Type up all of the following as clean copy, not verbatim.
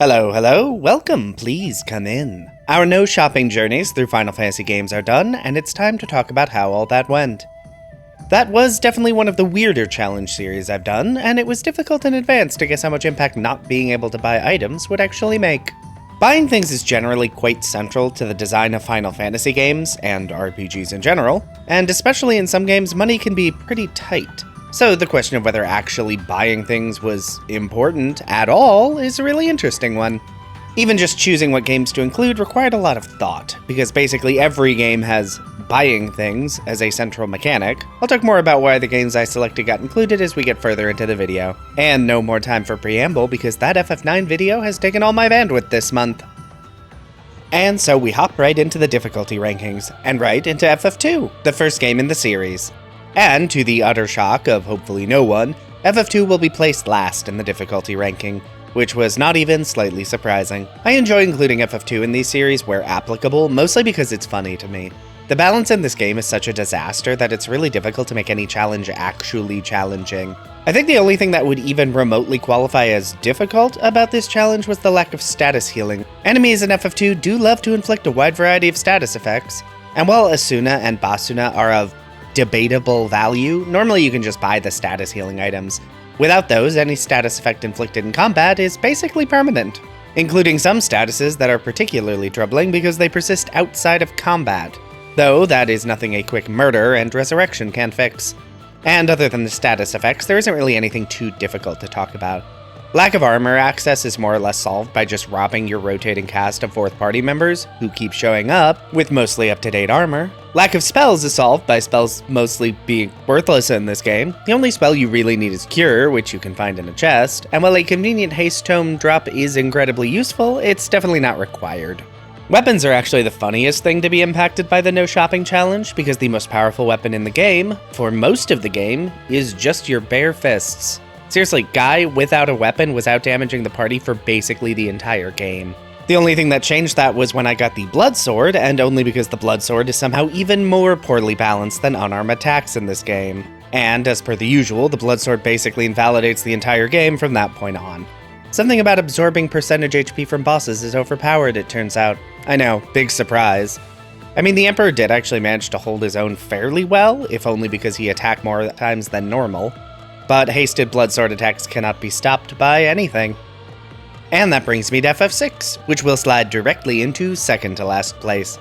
Hello, hello, welcome, please come in. Our no shopping journeys through Final Fantasy games are done, and it's time to talk about how all that went. That was definitely one of the weirder challenge series I've done, and it was difficult in advance to guess how much impact not being able to buy items would actually make. Buying things is generally quite central to the design of Final Fantasy games, and RPGs in general, and especially in some games money can be pretty tight. So the question of whether actually buying things was important at all is a really interesting one. Even just choosing what games to include required a lot of thought, because basically every game has buying things as a central mechanic. I'll talk more about why the games I selected got included as we get further into the video. And no more time for preamble, because that FF9 video has taken all my bandwidth this month. And so we hop right into the difficulty rankings, and right into FF2, the first game in the series. And to the utter shock of hopefully no one, FF2 will be placed last in the difficulty ranking, which was not even slightly surprising. I enjoy including FF2 in these series where applicable, mostly because it's funny to me. The balance in this game is such a disaster that it's really difficult to make any challenge actually challenging. I think the only thing that would even remotely qualify as difficult about this challenge was the lack of status healing. Enemies in FF2 do love to inflict a wide variety of status effects, and while Asuna and Basuna are of debatable value, normally you can just buy the status healing items. Without those, any status effect inflicted in combat is basically permanent, including some statuses that are particularly troubling because they persist outside of combat, though that is nothing a quick murder and resurrection can't fix. And other than the status effects, there isn't really anything too difficult to talk about. Lack of armor access is more or less solved by just robbing your rotating cast of fourth party members, who keep showing up with mostly up-to-date armor. Lack of spells is solved by spells mostly being worthless in this game. The only spell you really need is Cure, which you can find in a chest, and while a convenient haste tome drop is incredibly useful, it's definitely not required. Weapons are actually the funniest thing to be impacted by the no shopping challenge, because the most powerful weapon in the game, for most of the game, is just your bare fists. Seriously, Guy without a weapon was out damaging the party for basically the entire game. The only thing that changed that was when I got the Blood Sword, and only because the Blood Sword is somehow even more poorly balanced than unarmed attacks in this game. And as per the usual, the Blood Sword basically invalidates the entire game from that point on. Something about absorbing percentage HP from bosses is overpowered, it turns out. I know, big surprise. I mean, the Emperor did actually manage to hold his own fairly well, if only because he attacked more times than normal. But hasted Blood Sword attacks cannot be stopped by anything. And that brings me to FF6, which will slide directly into second to last place.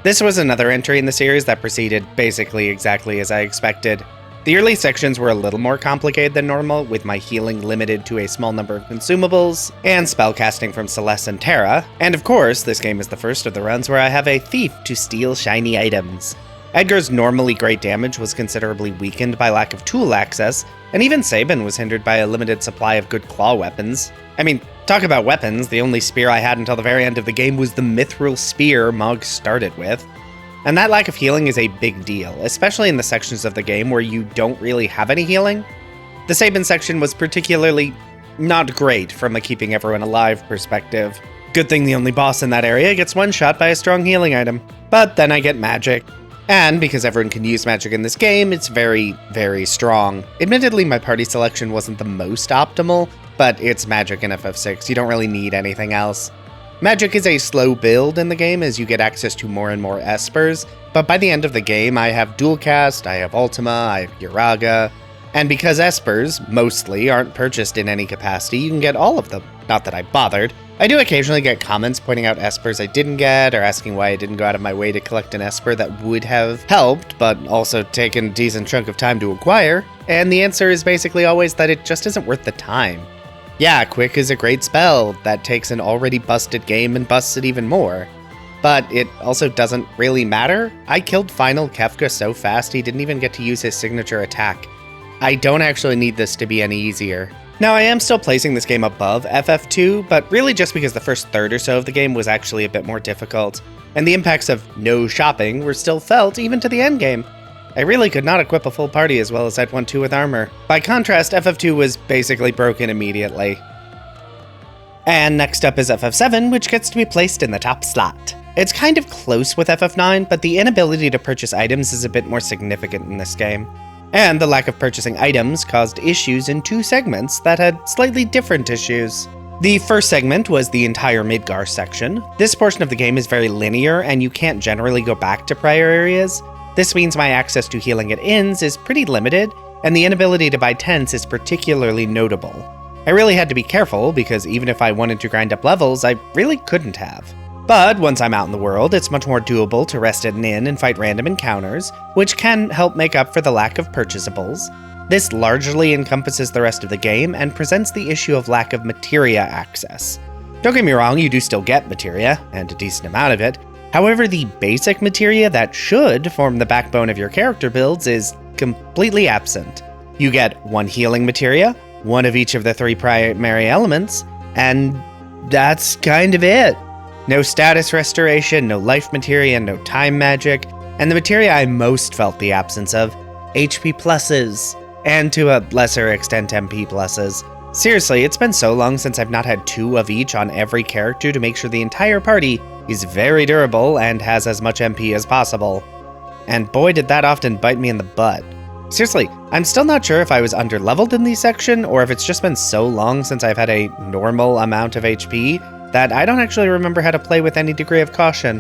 This was another entry in the series that proceeded basically exactly as I expected. The early sections were a little more complicated than normal, with my healing limited to a small number of consumables, and spellcasting from Celeste and Terra, and of course, this game is the first of the runs where I have a thief to steal shiny items. Edgar's normally great damage was considerably weakened by lack of tool access, and even Sabin was hindered by a limited supply of good claw weapons. I mean, talk about weapons, the only spear I had until the very end of the game was the mithril spear Mog started with. And that lack of healing is a big deal, especially in the sections of the game where you don't really have any healing. The Sabin section was particularly not great from a keeping everyone alive perspective. Good thing the only boss in that area gets one shot by a strong healing item. But then I get magic. And because everyone can use magic in this game, it's very, very strong. Admittedly, my party selection wasn't the most optimal, but it's magic in FF6, you don't really need anything else. Magic is a slow build in the game as you get access to more and more Espers, but by the end of the game I have Dual Cast, I have Ultima, I have Uraga, and because Espers, mostly, aren't purchased in any capacity, you can get all of them. Not that I bothered. I do occasionally get comments pointing out Espers I didn't get, or asking why I didn't go out of my way to collect an Esper that would have helped, but also taken a decent chunk of time to acquire, and the answer is basically always that it just isn't worth the time. Yeah, Quick is a great spell that takes an already busted game and busts it even more, but it also doesn't really matter. I killed Final Kefka so fast he didn't even get to use his signature attack. I don't actually need this to be any easier. Now, I am still placing this game above FF2, but really just because the first third or so of the game was actually a bit more difficult, and the impacts of no shopping were still felt even to the endgame. I really could not equip a full party as well as I'd want to with armor. By contrast, FF2 was basically broken immediately. And next up is FF7, which gets to be placed in the top slot. It's kind of close with FF9, but the inability to purchase items is a bit more significant in this game. And the lack of purchasing items caused issues in two segments that had slightly different issues. The first segment was the entire Midgar section. This portion of the game is very linear, and you can't generally go back to prior areas. This means my access to healing at inns is pretty limited, and the inability to buy tents is particularly notable. I really had to be careful, because even if I wanted to grind up levels, I really couldn't have. But once I'm out in the world, it's much more doable to rest at an inn and fight random encounters, which can help make up for the lack of purchasables. This largely encompasses the rest of the game and presents the issue of lack of materia access. Don't get me wrong, you do still get materia, and a decent amount of it. However, the basic materia that should form the backbone of your character builds is completely absent. You get 1 healing materia, 1 of each of the 3 primary elements, and that's kind of it. No status restoration, no life materia, no time magic, and the materia I most felt the absence of, HP pluses. And to a lesser extent MP pluses. Seriously, it's been so long since I've not had 2 of each on every character to make sure the entire party is very durable and has as much MP as possible. And boy did that often bite me in the butt. Seriously, I'm still not sure if I was underleveled in this section or if it's just been so long since I've had a normal amount of HP that I don't actually remember how to play with any degree of caution.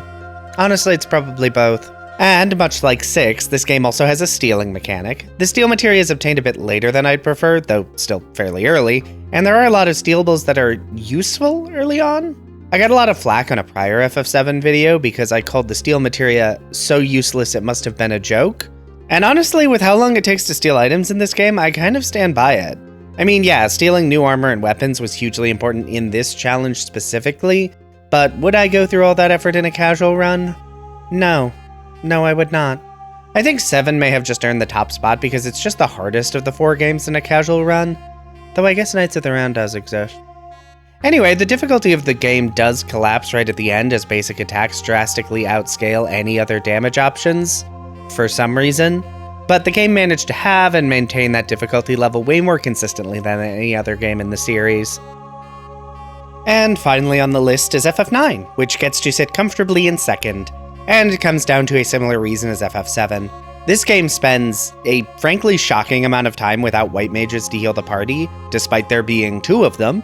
Honestly, it's probably both. And much like 6, this game also has a stealing mechanic. The steal materia is obtained a bit later than I'd prefer, though still fairly early, and there are a lot of stealables that are useful early on. I got a lot of flack on a prior FF7 video because I called the steal materia so useless it must have been a joke. And honestly, with how long it takes to steal items in this game, I kind of stand by it. I mean, yeah, stealing new armor and weapons was hugely important in this challenge specifically, but would I go through all that effort in a casual run? No. No, I would not. I think 7 may have just earned the top spot because it's just the hardest of the 4 games in a casual run, though I guess Knights of the Round does exist. Anyway, the difficulty of the game does collapse right at the end as basic attacks drastically outscale any other damage options, for some reason, but the game managed to have and maintain that difficulty level way more consistently than any other game in the series. And finally on the list is FF9, which gets to sit comfortably in second. And it comes down to a similar reason as FF7. This game spends a frankly shocking amount of time without white mages to heal the party, despite there being 2 of them.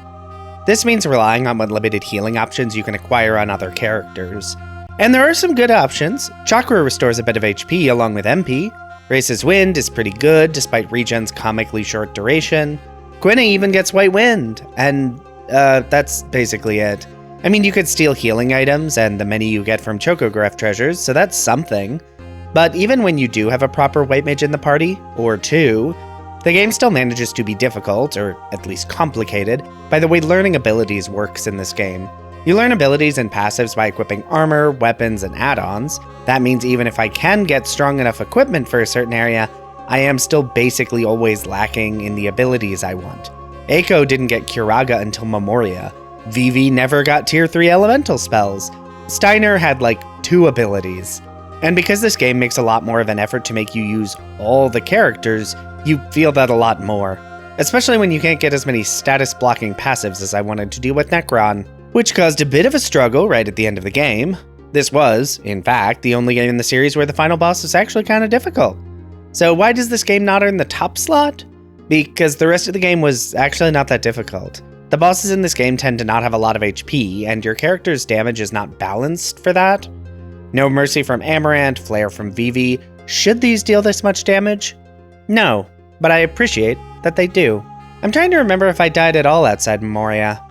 This means relying on what limited healing options you can acquire on other characters. And there are some good options. Chakra restores a bit of HP along with MP. Race's Wind is pretty good despite regen's comically short duration. Gwynna even gets White Wind, and that's basically it. I mean, you could steal healing items and the many you get from Chocograph treasures, so that's something. But even when you do have a proper white mage in the party, or 2, the game still manages to be difficult, or at least complicated, by the way learning abilities works in this game. You learn abilities and passives by equipping armor, weapons, and add-ons. That means even if I can get strong enough equipment for a certain area, I am still basically always lacking in the abilities I want. Eiko didn't get Curaga until Memoria. Vivi never got tier 3 elemental spells. Steiner had like 2 abilities. And because this game makes a lot more of an effort to make you use all the characters, you feel that a lot more. Especially when you can't get as many status blocking passives as I wanted to do with Necron, which caused a bit of a struggle right at the end of the game. This was, in fact, the only game in the series where the final boss was actually kind of difficult. So why does this game not earn the top slot? Because the rest of the game was actually not that difficult. The bosses in this game tend to not have a lot of HP, and your character's damage is not balanced for that. No mercy from Amaranth, flare from Vivi. Should these deal this much damage? No, but I appreciate that they do. I'm trying to remember if I died at all outside Memoria.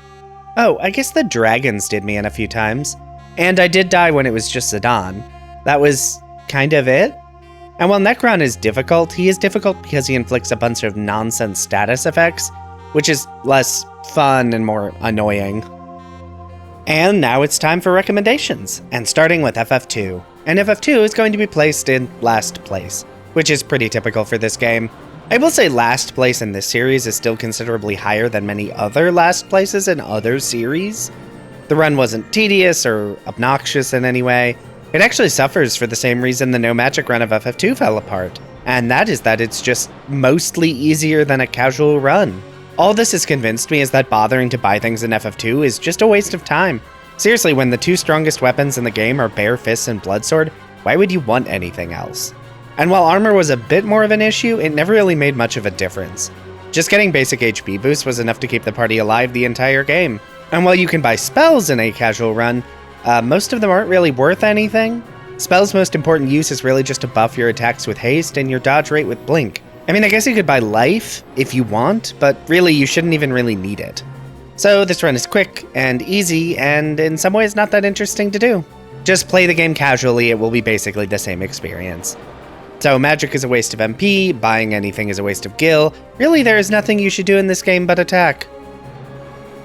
Oh, I guess the dragons did me in a few times. And I did die when it was just Zidane. That was kind of it. And while Necron is difficult, he is difficult because he inflicts a bunch of nonsense status effects, which is less fun and more annoying. And now it's time for recommendations, and starting with FF2. And FF2 is going to be placed in last place, which is pretty typical for this game. I will say last place in this series is still considerably higher than many other last places in other series. The run wasn't tedious or obnoxious in any way. It actually suffers for the same reason the no magic run of FF2 fell apart, and that is that it's just mostly easier than a casual run. All this has convinced me is that bothering to buy things in FF2 is just a waste of time. Seriously, when the 2 strongest weapons in the game are Bare Fists and Bloodsword, why would you want anything else? And while armor was a bit more of an issue, it never really made much of a difference. Just getting basic HP boost was enough to keep the party alive the entire game. And while you can buy spells in a casual run, most of them aren't really worth anything. Spells' most important use is really just to buff your attacks with haste and your dodge rate with blink. I mean, I guess you could buy life if you want, but really you shouldn't even really need it. So this run is quick and easy, and in some ways not that interesting to do. Just play the game casually, it will be basically the same experience. So magic is a waste of MP, buying anything is a waste of gil. Really, there is nothing you should do in this game but attack.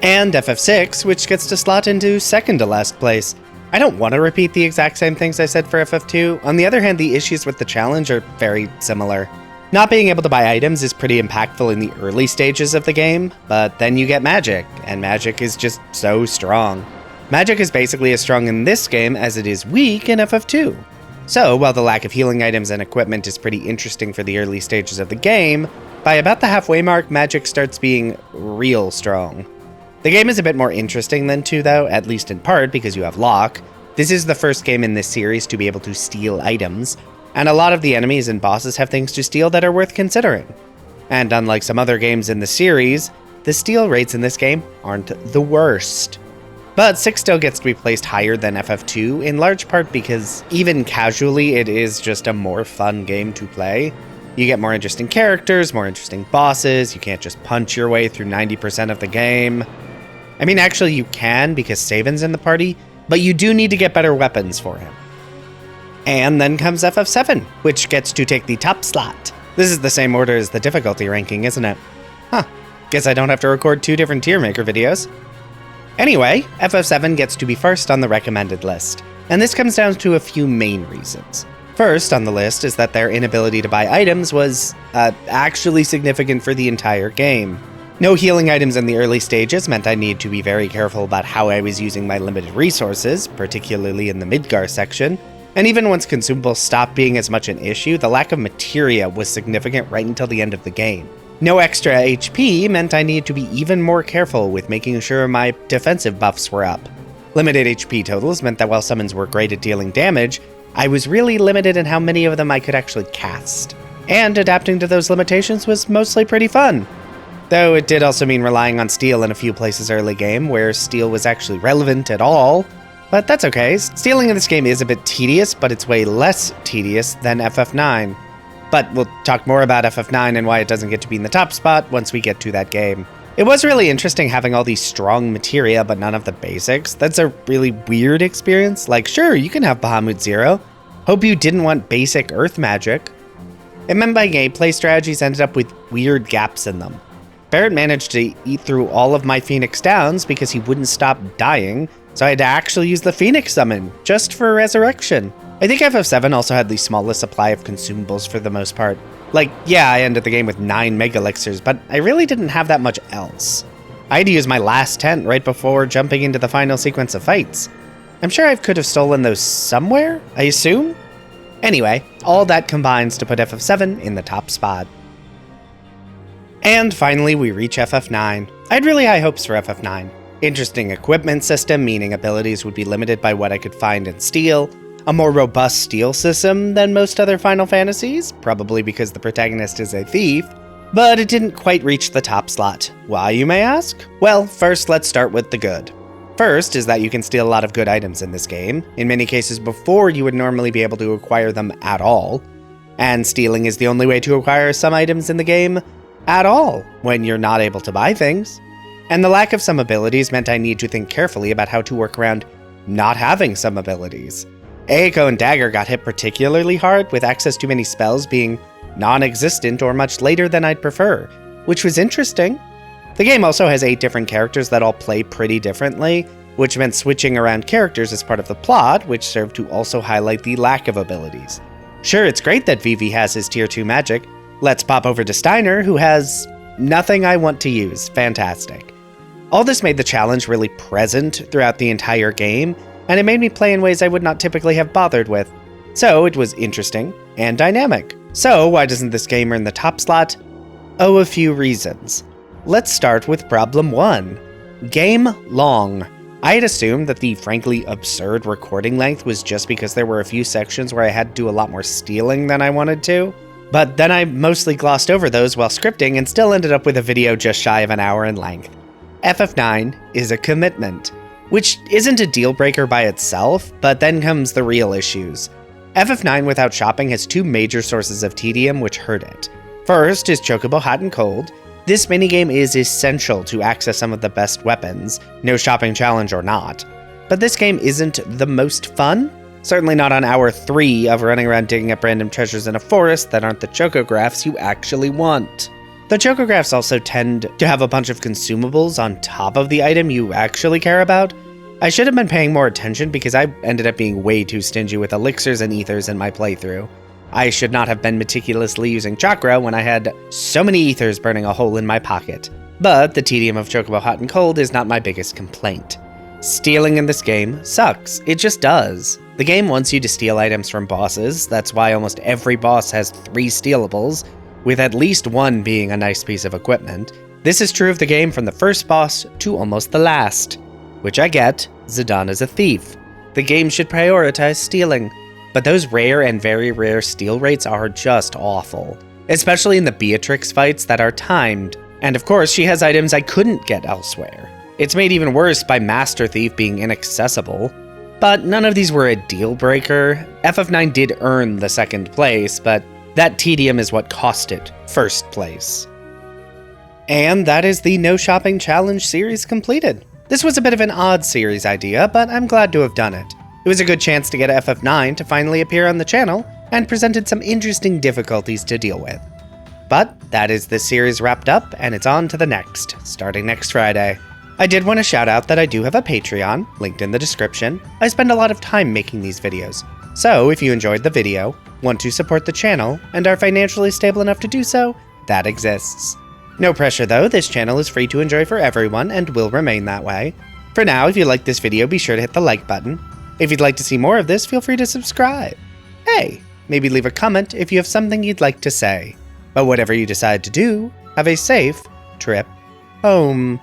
And FF6, which gets to slot into second to last place. I don't want to repeat the exact same things I said for FF2. On the other hand, the issues with the challenge are very similar. Not being able to buy items is pretty impactful in the early stages of the game, but then you get magic, and magic is just so strong. Magic is basically as strong in this game as it is weak in FF2. So, while the lack of healing items and equipment is pretty interesting for the early stages of the game, by about the halfway mark, magic starts being real strong. The game is a bit more interesting than 2 though, at least in part because you have Locke. This is the first game in this series to be able to steal items, and a lot of the enemies and bosses have things to steal that are worth considering. And unlike some other games in the series, the steal rates in this game aren't the worst. But 6 still gets to be placed higher than FF2, in large part because even casually it is just a more fun game to play. You get more interesting characters, more interesting bosses, you can't just punch your way through 90% of the game. I mean, actually you can because Saban's in the party, but you do need to get better weapons for him. And then comes FF7, which gets to take the top slot. This is the same order as the difficulty ranking, isn't it? Huh, guess I don't have to record 2 different tier maker videos. Anyway, FF7 gets to be first on the recommended list, and this comes down to a few main reasons. First on the list is that their inability to buy items was actually significant for the entire game. No healing items in the early stages meant I needed to be very careful about how I was using my limited resources, particularly in the Midgar section, and even once consumables stopped being as much an issue, the lack of materia was significant right until the end of the game. No extra HP meant I needed to be even more careful with making sure my defensive buffs were up. Limited HP totals meant that while summons were great at dealing damage, I was really limited in how many of them I could actually cast. And adapting to those limitations was mostly pretty fun. Though it did also mean relying on steal in a few places early game where steal was actually relevant at all. But that's okay, stealing in this game is a bit tedious, but it's way less tedious than FF9. But we'll talk more about FF9 and why it doesn't get to be in the top spot once we get to that game. It was really interesting having all these strong materia but none of the basics. That's a really weird experience. Like, sure, you can have Bahamut Zero. Hope you didn't want basic earth magic. It meant my gameplay strategies ended up with weird gaps in them. Barrett managed to eat through all of my Phoenix Downs because he wouldn't stop dying, so I had to actually use the Phoenix Summon, just for Resurrection. I think FF7 also had the smallest supply of consumables for the most part. Like, yeah, I ended the game with 9 Mega Elixirs, but I really didn't have that much else. I had to use my last tent right before jumping into the final sequence of fights. I'm sure I could have stolen those somewhere, I assume? Anyway, all that combines to put FF7 in the top spot. And finally, we reach FF9. I had really high hopes for FF9. Interesting equipment system, meaning abilities would be limited by what I could find and steal. A more robust steal system than most other Final Fantasies, probably because the protagonist is a thief. But it didn't quite reach the top slot. Why, you may ask? Well, first let's start with the good. First is that you can steal a lot of good items in this game, in many cases before you would normally be able to acquire them at all. And stealing is the only way to acquire some items in the game at all, when you're not able to buy things. And the lack of some abilities meant I need to think carefully about how to work around not having some abilities. Eiko and Dagger got hit particularly hard, with access to many spells being non-existent or much later than I'd prefer, which was interesting. The game also has 8 different characters that all play pretty differently, which meant switching around characters as part of the plot, which served to also highlight the lack of abilities. Sure, it's great that Vivi has his tier 2 magic. Let's pop over to Steiner, who has nothing I want to use. Fantastic. All this made the challenge really present throughout the entire game, and it made me play in ways I would not typically have bothered with. So it was interesting and dynamic. So why doesn't this game earn the top slot? Oh, a few reasons. Let's start with problem 1. Game long. I had assumed that the frankly absurd recording length was just because there were a few sections where I had to do a lot more stealing than I wanted to, but then I mostly glossed over those while scripting and still ended up with a video just shy of an hour in length. FF9 is a commitment, which isn't a deal breaker by itself, but then comes the real issues. FF9 without shopping has two major sources of tedium which hurt it. First is Chocobo Hot and Cold. This minigame is essential to access some of the best weapons, no shopping challenge or not. But this game isn't the most fun. Certainly not on hour 3 of running around digging up random treasures in a forest that aren't the chocographs you actually want. The chocographs also tend to have a bunch of consumables on top of the item you actually care about. I should have been paying more attention because I ended up being way too stingy with elixirs and ethers in my playthrough. I should not have been meticulously using chakra when I had so many ethers burning a hole in my pocket. But the tedium of Chocobo Hot and Cold is not my biggest complaint. Stealing in this game sucks. It just does. The game wants you to steal items from bosses. That's why almost every boss has 3 stealables, with at least one being a nice piece of equipment. This is true of the game from the first boss to almost the last. Which I get, Zidane is a thief. The game should prioritize stealing. But those rare and very rare steal rates are just awful. Especially in the Beatrix fights that are timed. And of course, she has items I couldn't get elsewhere. It's made even worse by Master Thief being inaccessible. But none of these were a deal breaker. FF9 did earn the second place, but that tedium is what cost it first place. And that is the No Shopping Challenge series completed. This was a bit of an odd series idea, but I'm glad to have done it. It was a good chance to get FF9 to finally appear on the channel, and presented some interesting difficulties to deal with. But that is this series wrapped up, and it's on to the next, starting next Friday. I did want to shout out that I do have a Patreon, linked in the description. I spend a lot of time making these videos, so if you enjoyed the video, want to support the channel, and are financially stable enough to do so, that exists. No pressure though, this channel is free to enjoy for everyone, and will remain that way. For now, if you liked this video, be sure to hit the like button. If you'd like to see more of this, feel free to subscribe. Hey, maybe leave a comment if you have something you'd like to say. But whatever you decide to do, have a safe trip home.